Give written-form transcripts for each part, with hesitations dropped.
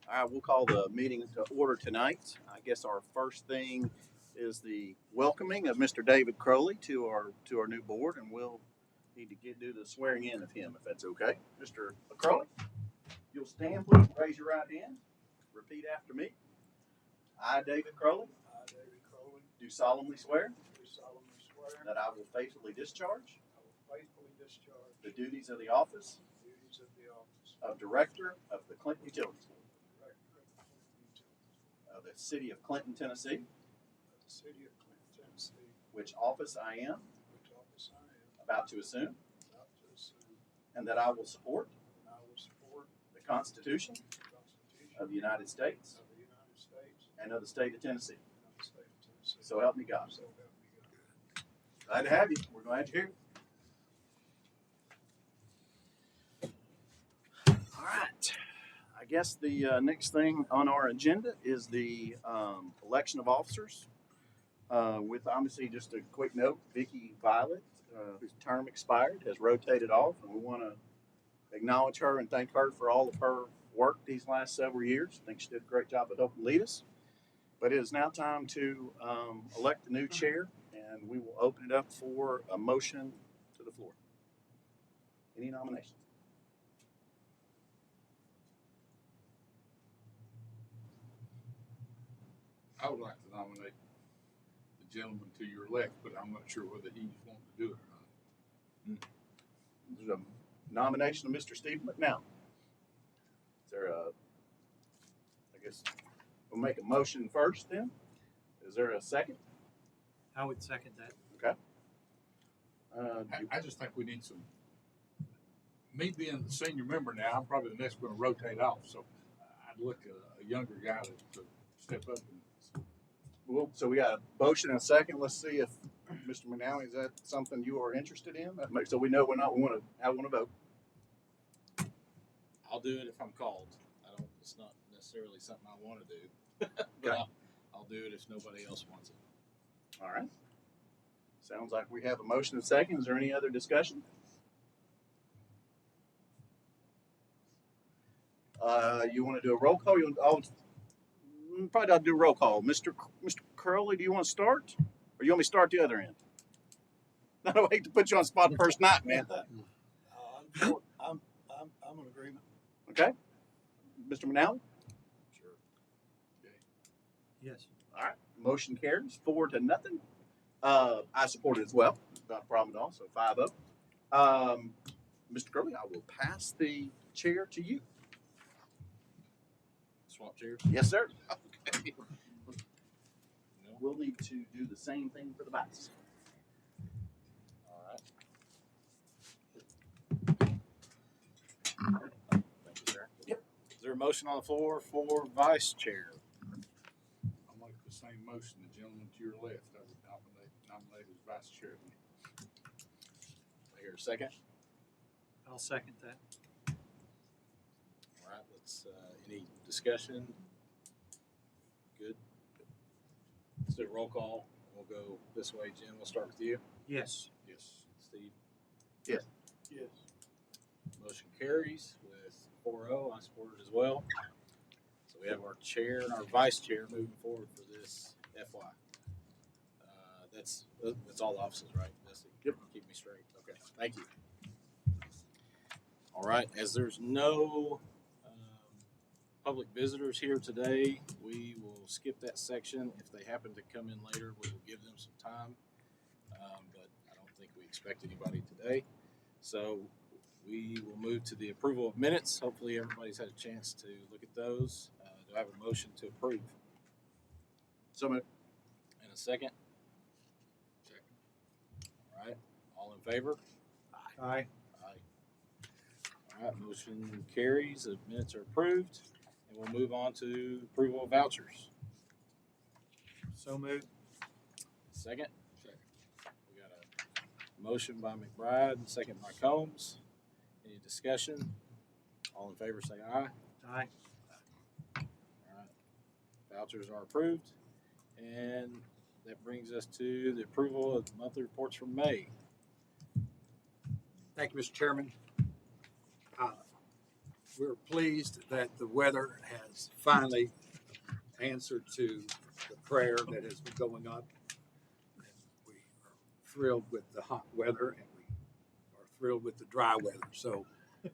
All right, we'll call the meeting to order tonight. I guess our first thing is the welcoming of Mr. David Crowley to our new board, and we'll need to do the swearing in of him if that's okay. Mr. Crowley, you'll stand, please. Raise your right hand. Repeat after me. I, David Crowley, I, David Crowley, do solemnly swear do solemnly swear that I will faithfully discharge I will faithfully discharge the duties of the office the duties of the office of Director of the Clinton Utilities of Director of Clinton Utilities of the City of Clinton, Tennessee, of the City of Clinton, Tennessee, which office I am which office I am about to assume, about to assume, and that I will support and I will support the Constitution the Constitution of the United States of the United States and of the State of Tennessee. and of the State of Tennessee. So help me God. So help me God. Glad to have you. We're glad you're here. All right. I guess the next thing on our agenda is the election of officers. With obviously just a quick note, Vicki Violet, whose term expired, has rotated off, and we want to acknowledge her and thank her for all of her work these last several years. I think she did a great job of helping lead us. But it is now time to elect the new chair, and we will open it up for a motion to the floor. Any nominations? I would like to nominate the gentleman to your left, but I'm not sure whether he's wanting to do it or not. There's a nomination of Mr. Steve McNown. Is there a, I guess we'll make a motion first then. Is there a second? I would second that. Okay. I just think we need some. Me being the senior member now, I'm probably the next one to rotate off, so I'd look a younger guy to step up. Well, so we got a motion and a second. Let's see if Mr. McNown, is that something you are interested in? So we know we want to vote. I'll do it if I'm called. It's not necessarily something I want to do, but Okay. I'll do it if nobody else wants it. All right. Sounds like we have a motion and a second. Is there any other discussion? You want to do a roll call? Probably I'll do a roll call. Mr. Curley, do you want to start, or you want me to start the other end? I don't hate to put you on the spot first night, man. I'm in agreement. Okay, Mr. McNally. Sure. Yes. All right, motion carries 4-0. I support it as well. Not a problem at all. So 5-0. Mr. Curley, I will pass the chair to you. Swap chairs. Yes, sir. Okay. We'll need to do the same thing for the vice. All right. Thank you, sir. Yep. Is there a motion on the floor for vice chair? I'll make the same motion. The gentleman to your left, I would nominate as vice chairman. I hear a second. I'll second that. All right. Let's. Any discussion? Good. Let's do a roll call. We'll go this way, Jim. We'll start with you. Yes. Yes. Steve. Yes. Motion carries with 4-0. I support it as well. So we have our chair and our vice chair moving forward for this FY. That's all the offices, right? That's it. Yep. Keep me straight. Okay. Thank you. All right. As there's no public visitors here today, we will skip that section. If they happen to come in later, we will give them some time. But I don't think we expect anybody today. So we will move to the approval of minutes. Hopefully everybody's had a chance to look at those. Do I have a motion to approve? So moved. And a second? Second. All right. All in favor? Aye. Aye. All right. Motion carries. The minutes are approved. And we'll move on to approval of vouchers. So moved. Second? Second. We got a motion by McBride, second by Combs. Any discussion? All in favor say aye. Aye. All right. Vouchers are approved. And that brings us to the approval of the monthly reports from May. Thank you, Mr. Chairman. we're pleased that the weather has finally answered to the prayer that has been going up. And we are thrilled with the hot weather, and we are thrilled with the dry weather. So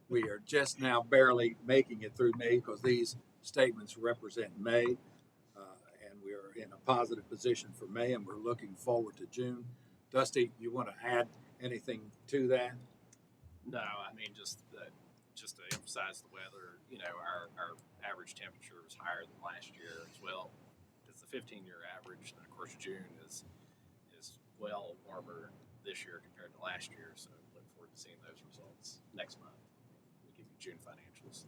we are just now barely making it through May, because these statements represent May. And we are in a positive position for May, and we're looking forward to June. Dusty, you want to add anything to that? No, I mean, just to emphasize the weather, you know, our average temperature was higher than last year as well. It's the 15-year average, and of course June is well warmer this year compared to last year. So look forward to seeing those results next month. We give you June financials.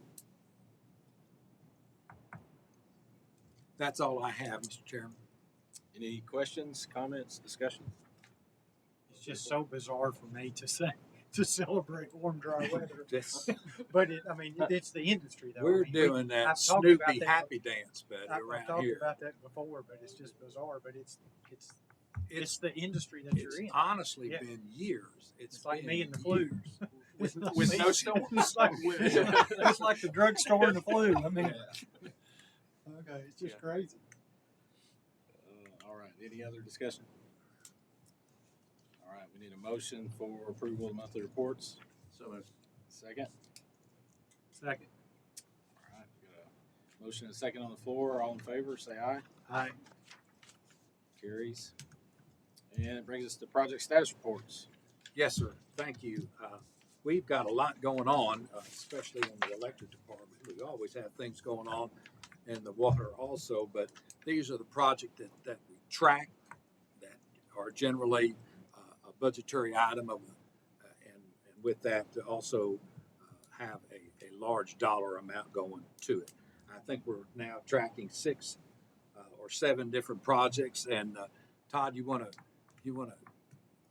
That's all I have, Mr. Chairman. Any questions, comments, discussion? It's just so bizarre for me to say, to celebrate warm, dry weather. Just, But it's the industry though. we're I mean, doing that I've talked about Snoopy that. happy dance, buddy, I've around talked here. about that before, but it's just bizarre, but it's the industry that you're It's in. honestly Yeah. been years. It's like been me and the flu. years. With Me- no storms. It's like, it's like the drugstore and the flu. I mean, okay, it's just Yeah. crazy. All right, any other discussion? All right, we need a motion for approval of the monthly reports. So moved. Second. Second. All right, we got a motion and a second on the floor. All in favor, say aye. Aye. Carries. And it brings us to project status reports. Yes, sir. Thank you. We've got a lot going on, especially in the electric department. We always have things going on in the water also, but these are the projects that we track that are generally a budgetary item of, and with that also have a large dollar amount going to it. I think we're now tracking 6 or 7 different projects. And Todd, you want to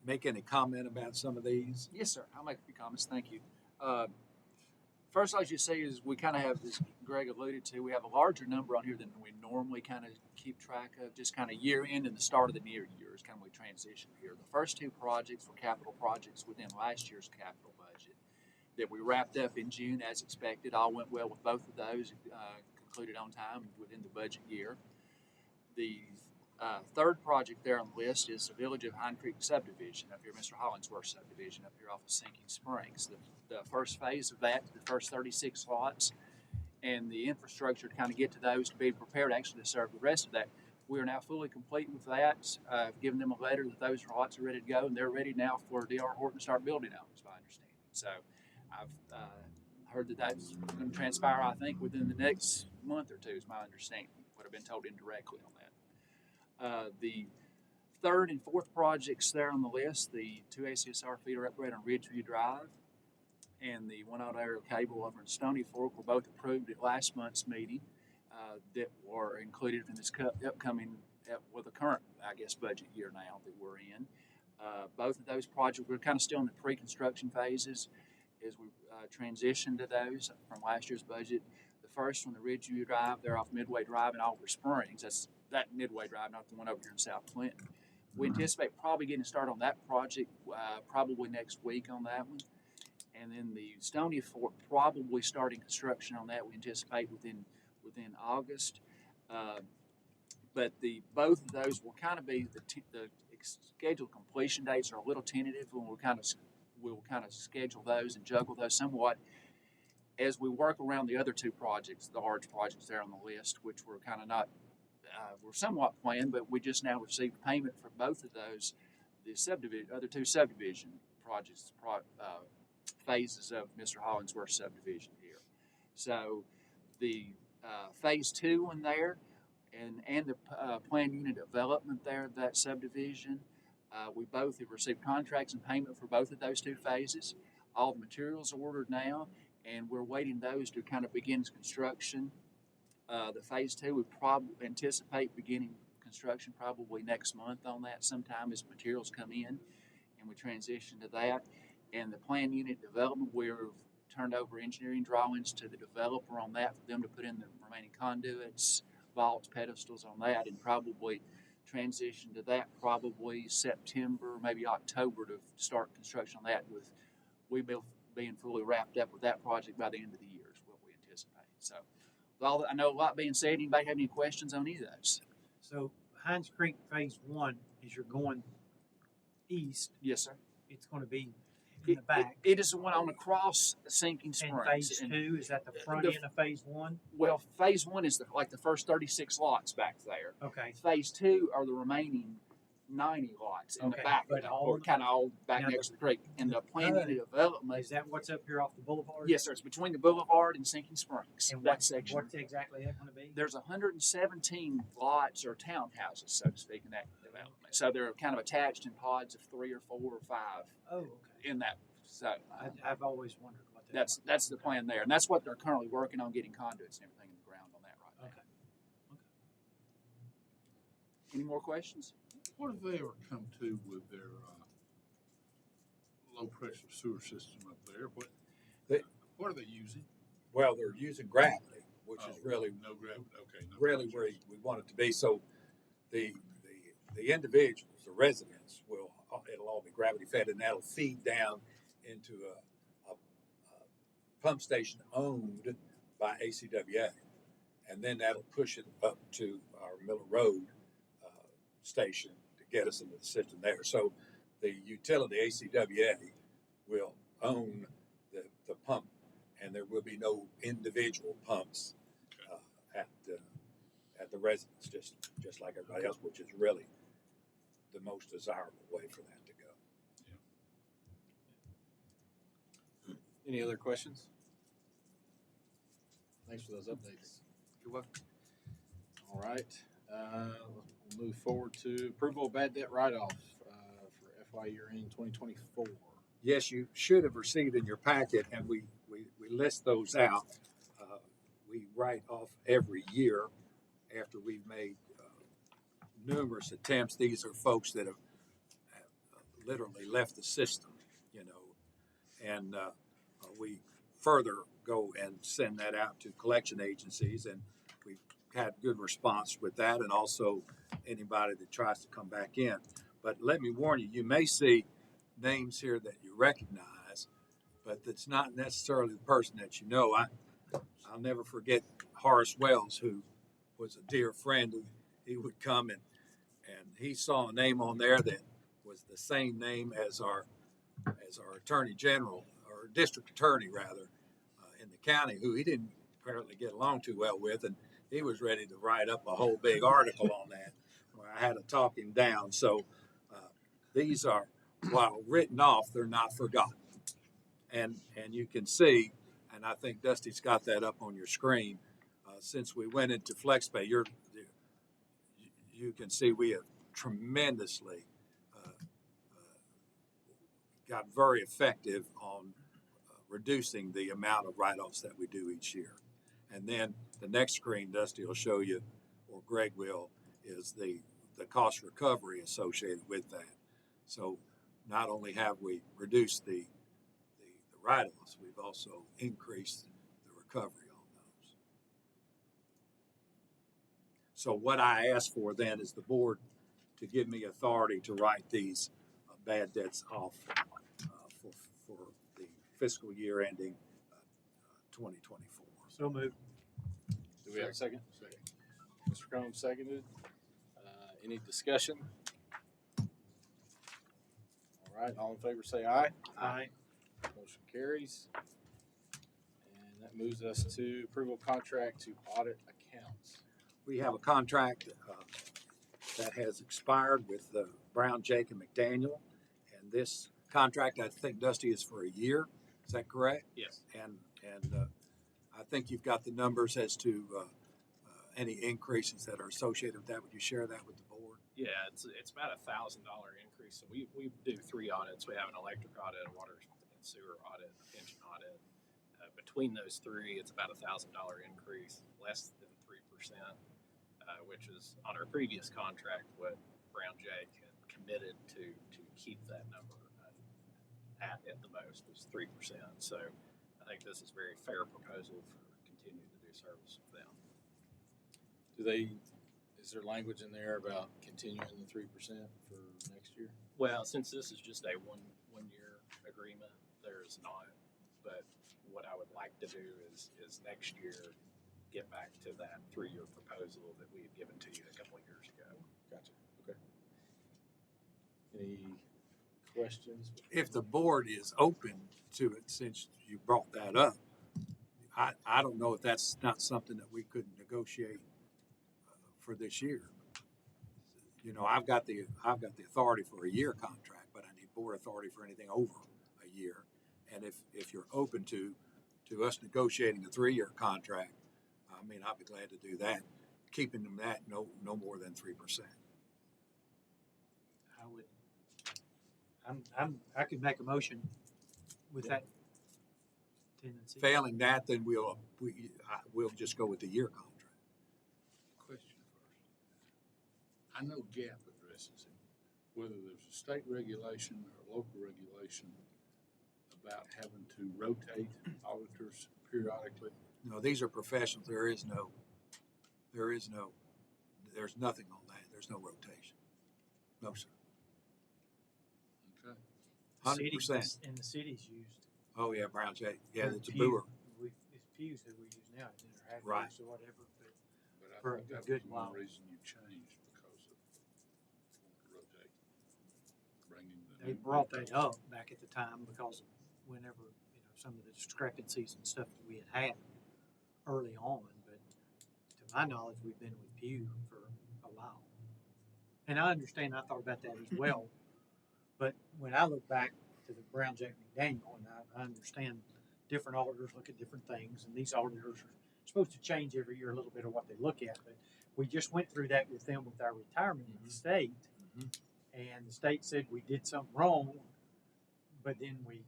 make any comment about some of these? Yes, sir. I'll make a few comments. Thank you. First, I should say is we kind of have, as Greg alluded to, we have a larger number on here than we normally kind of keep track of. Just kind of year end and the start of the near year is kind of we transition here. The first 2 projects were capital projects within last year's capital budget that we wrapped up in June as expected. All went well with both of those, concluded on time within the budget year. The third project there on the list is the Village of Hind Creek subdivision up here, Mr. Hollingsworth subdivision up here off of Sinking Springs. The first phase of that, the first 36 lots, and the infrastructure to kind of get to those to be prepared actually to serve the rest of that. We are now fully complete with that. I've given them a letter that those lots are ready to go, and they're ready now for D.R. Horton to start building on, is my understanding. So I've heard that that's going to transpire, I think, within the next month or two, is my understanding, what I've been told indirectly on that. The third and fourth projects there on the list, the 2 ACSR feeder upgrade on Ridgeview Drive and the 1 auto aerial cable over in Stony Fork were both approved at last month's meeting that were included in this upcoming, the current, I guess, budget year now that we're in. Both of those projects, we're kind of still in the pre-construction phases as we transition to those from last year's budget. The first one, the Ridgeview Drive, they're off Midway Drive in Oliver Springs. That's that Midway Drive, not the one over here in South Clinton. We anticipate probably getting started on that project probably next week on that one. And then the Stony Fork, probably starting construction on that, we anticipate within August. But both of those will kind of be the scheduled completion dates are a little tentative, and we'll kind of schedule those and juggle those somewhat as we work around the other 2 projects, the large projects there on the list, which were kind of not, were somewhat planned, but we just now received payment for both of those, the other 2 subdivision projects, phases of Mr. Hollingsworth subdivision here. So the phase 2 in there and the planned unit development there of that subdivision, we both have received contracts and payment for both of those 2 phases. All the materials are ordered now, and we're waiting those to kind of begin construction. The phase 2, we probably anticipate beginning construction probably next month on that sometime as materials come in and we transition to that. And the planned unit development, we've turned over engineering drawings to the developer on that for them to put in the remaining conduits, vaults, pedestals on that, and probably transition to that probably September, maybe October to start construction on that, with we being fully wrapped up with that project by the end of the year is what we So, with all that, I know a lot being said. Anybody have any questions on any of those? So Hines Creek Phase One, as you're going east, Yes, sir. it's gonna be in the back. It is the one on across Sinking And Springs. Phase And, Two, is that the front the- end of Phase One? well, phase one is like the first 36 lots back there. Okay, Phase two are the remaining 90 lots in the Okay, back, but all- or kind of all back now next to the creek. And the planning and development. is that what's up here off the boulevard? Yes, sir. It's between the boulevard and Sinking Springs. And that what, section. what's exactly that gonna be? There's 117 lots or townhouses, so to speak, in that development. So they're kind of attached in pods of 3 or 4 or 5 Oh, okay. in that. So I've always wondered what that. that's the plan there, and that's what they're currently working on, getting conduits and everything in the ground on that right now. Okay. Any more questions? What have they ever come to with their, low pressure sewer system up there? What are they using? Well, they're using gravity, which is Oh, really No gravity, okay. no really pressure. where we want it to be. So the individuals, the residents will, it'll all be gravity fed, and that'll feed down into a pump station owned by ACWA. And then that'll push it up to our Miller Road station to get us into the system there. So the utility, ACWA, will own the pump, and there will be no individual pumps at the residence, just like everybody else, which is really the most desirable way for that to go. Any other questions? Thanks for those updates. You're welcome. All right, we'll move forward to approval of bad debt write-off for FY year end 2024. Yes, you should have received in your packet, and we list those out. We write off every year after we've made numerous attempts. These are folks that have literally left the system, and we further go and send that out to collection agencies, and we've had good response with that, and also anybody that tries to come back in. But let me warn you, you may see names here that you recognize, but that's not necessarily the person that you know. I'll never forget Horace Wells, who was a dear friend. He would come and he saw a name on there that was the same name as our attorney general, or district attorney rather, in the county, who he didn't apparently get along too well with, and he was ready to write up a whole big article on that. Where I had to talk him down. So these are, while written off, they're not forgotten. And you can see, and I think Dusty's got that up on your screen. Since we went into FlexPay, you can see we have tremendously got very effective on reducing the amount of write-offs that we do each year. And then the next screen, Dusty will show you, or Greg will, is the cost recovery associated with that. So not only have we reduced the write-offs, we've also increased the recovery on those. So what I ask for then is the board to give me authority to write these bad debts off for the fiscal year ending 2024. So moved. Do we have a second? Second. Mr. Crum seconded. Any discussion? All right, all in favor say aye. Aye. Motion carries. And that moves us to approval contract to audit accounts. We have a contract that has expired with Brown, Jake, and McDaniel. And this contract, I think, Dusty, is for a year. Is that correct? Yes. And I think you've got the numbers as to any increases that are associated with that. Would you share that with the board? Yeah, it's about $1,000 increase. So we do 3 audits. We have an electric audit, a water and sewer audit, a pension audit. Between those 3, it's about $1,000 increase, less than 3%, which is on our previous contract what Brown Jake had committed to keep that number at the most was 3%. So I think this is a very fair proposal for continuing to do service with them. Is there language in there about continuing the 3% for next year? Well, since this is just a one year agreement, there's not. But what I would like to do is next year get back to that 3-year proposal that we had given to you a couple of years ago. Gotcha. Okay. Any questions? If the board is open to it, since you brought that up, I don't know if that's not something that we could negotiate for this year. You know, I've got the authority for a year contract, but I need board authority for anything over a year. And if you're open to us negotiating a 3-year contract, I mean, I'd be glad to do that, keeping them at no more than 3%. I would, I could make a motion with that tendency. Failing that, then we'll just go with the year contract. Question first. I know GAP addresses it, whether there's a state regulation or local regulation about having to rotate auditors periodically. No, these are professionals. There's nothing on that. There's no rotation. No, sir. Okay. 100%. And the city's used. Oh, yeah, Brown J. Yeah, it's a Pew. booer. It's Pews that we use now, it's Interactive Right. or whatever, but But I For think a that good was one while. reason you changed because of wanting to rotate, bringing the they new brought people. that up back at the time because of whenever, some of the discrepancies and stuff that we had had early on, but to my knowledge, we've been with Pew for a while. And I understand, I thought about that as well, but when I look back to the Brown Jack McDaniel, and I understand different auditors look at different things, and these auditors are supposed to change every year a little bit of what they look at, but we just went through that with them with our retirement with the state, Mhm. and the state said we did something wrong, but then we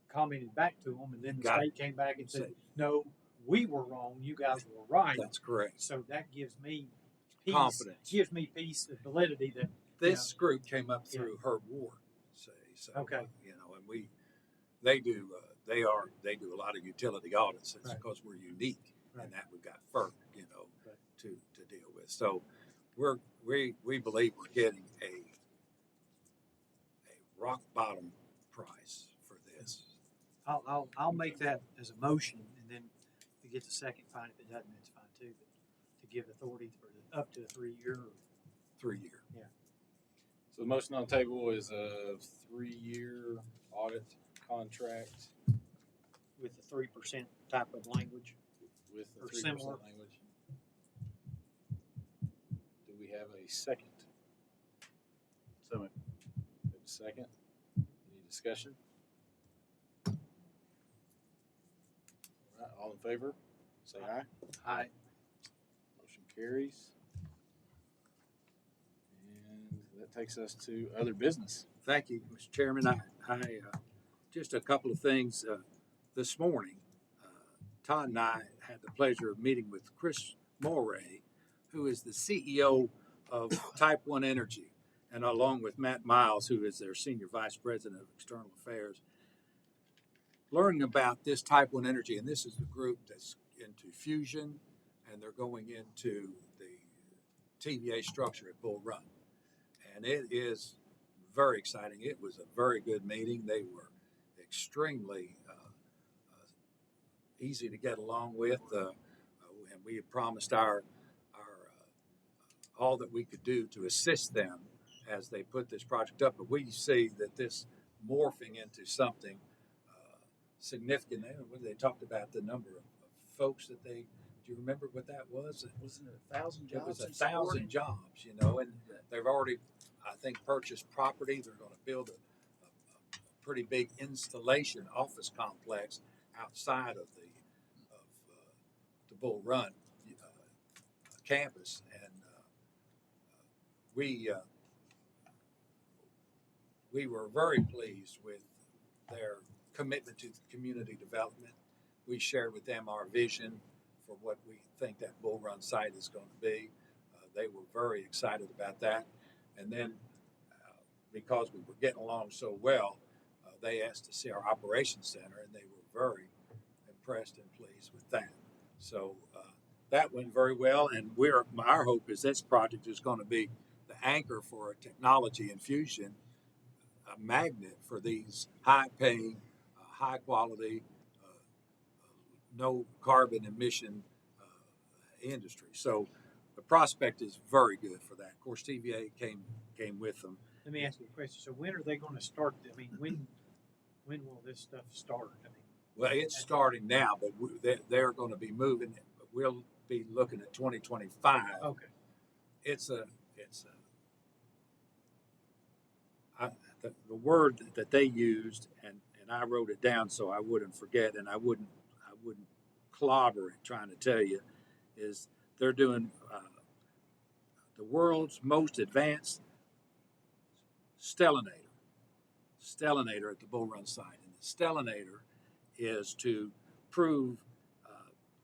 commented back to them, and then the Got state came back and said, Say- no, we were wrong, you guys were right. That's correct. So that gives me peace, Confidence. gives me peace and validity that, This group came up through Herb Ward, say, so. Okay. You know, and they do a lot of utility audits. It's Right. because we're unique Right. in that we've got FERC, Right. to deal with. So we believe we're getting a rock bottom price for this. I'll make that as a motion, and then if it gets a second, fine, if it doesn't, it's fine too, but to give authority for up to a 3-year, 3-year. So the motion on the table is a 3-year audit contract with the 3% type of language. with the Or 3% similar. language. Do we have a second? So We have a second. Any discussion? All right, all in favor, say aye. Aye. Motion carries. And that takes us to other business. Thank you, Mr. Chairman. I just a couple of things this morning. Todd and I had the pleasure of meeting with Chris Moray, who is the CEO of Type 1 Energy, and along with Matt Miles, who is their Senior Vice President of External Affairs, learning about this Type 1 Energy. And this is the group that's into fusion, and they're going into the TVA structure at Bull Run. And it is very exciting. It was a very good meeting. They were extremely easy to get along with, and we had promised our all that we could do to assist them as they put this project up. But we see that this morphing into something significant. They talked about the number of folks that they. Do you remember what that was? wasn't it 1,000 It was jobs? 1,000 jobs, and they've already, I think, purchased property. They're going to build a pretty big installation office complex outside of the Bull Run campus, and we were very pleased with their commitment to community development. We shared with them our vision for what we think that Bull Run site is going to be. They were very excited about that. And then because we were getting along so well, they asked to see our operations center, and they were very impressed and pleased with that. So that went very well, and our hope is this project is going to be the anchor for a technology infusion, a magnet for these high-paying, high-quality, no carbon emission industry. So the prospect is very good for that. Of course, TVA came with them. Let me ask you a question. So when are they gonna start, I mean, when will this stuff start? I mean, Well, it's starting now, but they're going to be moving. We'll be looking at 2025. okay. It's a the word that they used, and I wrote it down so I wouldn't forget, and I wouldn't clobber it trying to tell you, is they're doing the world's most advanced stellinator at the Bull Run site, and the stellinator is to prove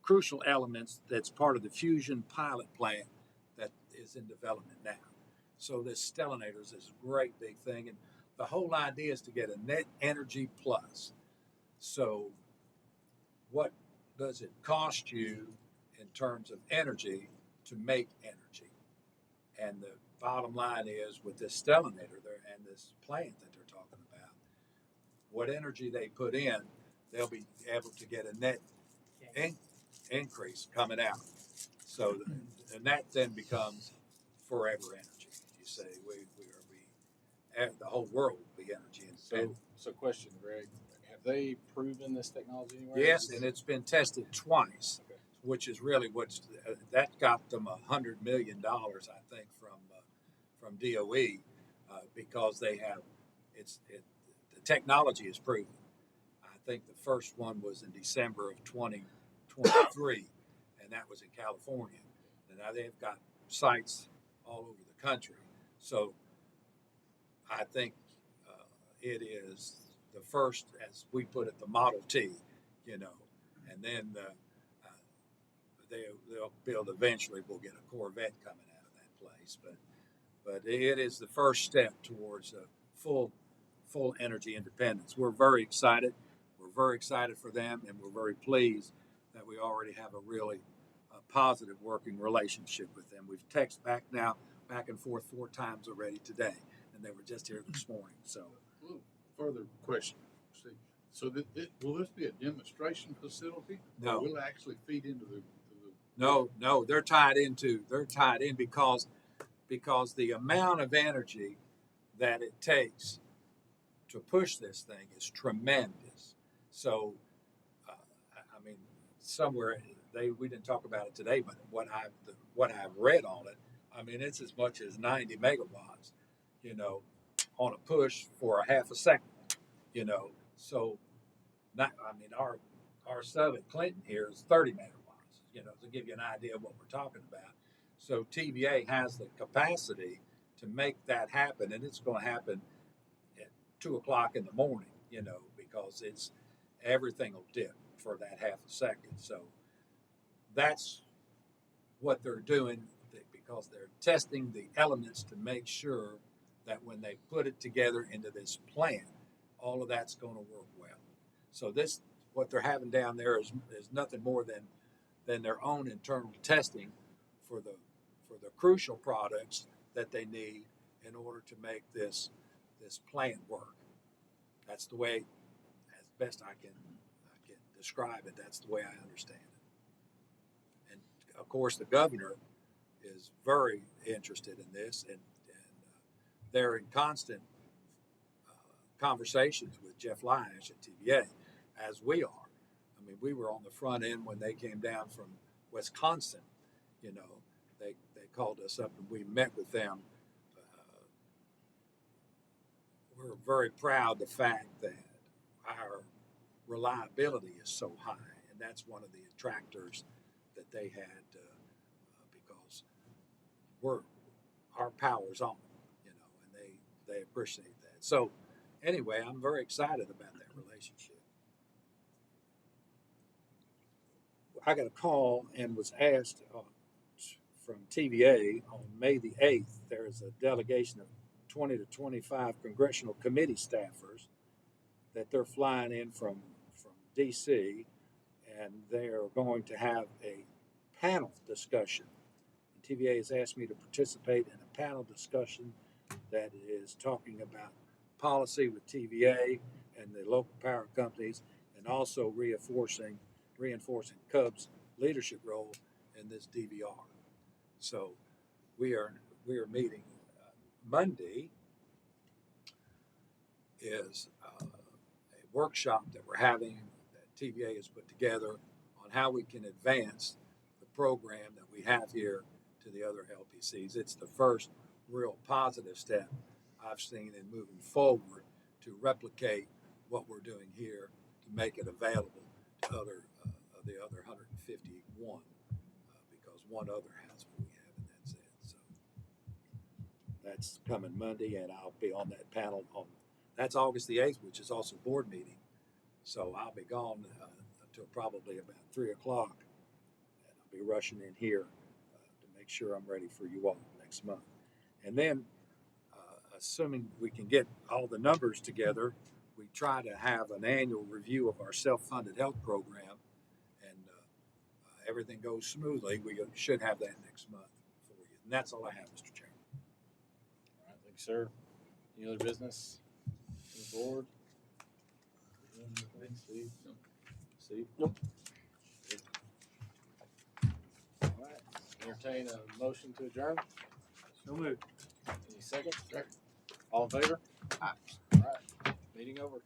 crucial elements that's part of the fusion pilot plant that is in development now. So this stellinator is this great big thing, and the whole idea is to get a net energy plus. So what does it cost you in terms of energy to make energy? And the bottom line is, with this stellinator there and this plant that they're talking about, what energy they put in, they'll be able to get a net increase coming out. So, and that then becomes forever energy. You say the whole world will be energy independent. So question, Greg, have they proven this technology anywhere? Yes, and it's been tested twice, Okay. which is really that got them $100 million, I think, from DOE, because they have the technology is proven. I think the first one was in December of 2023, and that was in California. And now they've got sites all over the country. So I think it is the first, as we put it, the Model T, and then they'll build eventually. We'll get a Corvette coming out of that place, but it is the first step towards a full energy independence. We're very excited. We're very excited for them, and we're very pleased that we already have a really positive working relationship with them. We've texted back and forth 4 times already today, and they were just here this morning. So, A little further question, Steve. So will this be a demonstration facility? No. Or will it actually feed into the no, they're tied in because the amount of energy that it takes to push this thing is tremendous. So, I mean, somewhere we didn't talk about it today, but what I've read on it, I mean, it's as much as 90 megawatts, on a push for a half a second, So, our sub at Clinton here is 30 megawatts, to give you an idea of what we're talking about. So TVA has the capacity to make that happen, and it's going to happen at 2:00 in the morning, because everything will dip for that half a second. So that's what they're doing, because they're testing the elements to make sure that when they put it together into this plant, all of that's going to work well. So what they're having down there is nothing more than their own internal testing for the crucial products that they need in order to make this plant work. That's the way, as best I can describe it, that's the way I understand it. And of course, the governor is very interested in this, and they're in constant conversations with Jeff Lyash at TVA, as we are. I mean, we were on the front end when they came down from Wisconsin. They called us up and we met with them. We're very proud of the fact that our reliability is so high, and that's one of the attractors that they had, because our power's on, and they appreciate that. So anyway, I'm very excited about that relationship. I got a call and was asked from TVA on May the 8th. There is a delegation of 20 to 25 congressional committee staffers that they're flying in from DC, and they are going to have a panel discussion. And TVA has asked me to participate in a panel discussion that is talking about policy with TVA and the local power companies, and also reinforcing Cub's leadership role in this DVR. So we are meeting Monday is a workshop that we're having that TVA has put together on how we can advance the program that we have here to the other LPCs. It's the first real positive step I've seen in moving forward to replicate what we're doing here to make it available to other of the other 151 because one other has what we have and that's it. So that's coming Monday, and I'll be on that panel on that's August the 8th, which is also board meeting. So I'll be gone until probably about 3 o'clock, and I'll be rushing in here to make sure I'm ready for you all next month. And then, assuming we can get all the numbers together, we try to have an annual review of our self-funded health program, and everything goes smoothly. We should have that next month for you. And that's all I have, Mr. Chairman. All right, thank you, sir. Any other business? On the board? Steve? No. Steve? Nope. All right, entertain a motion to adjourn. So moved. Any second? All in favor? Aye. All right, meeting over.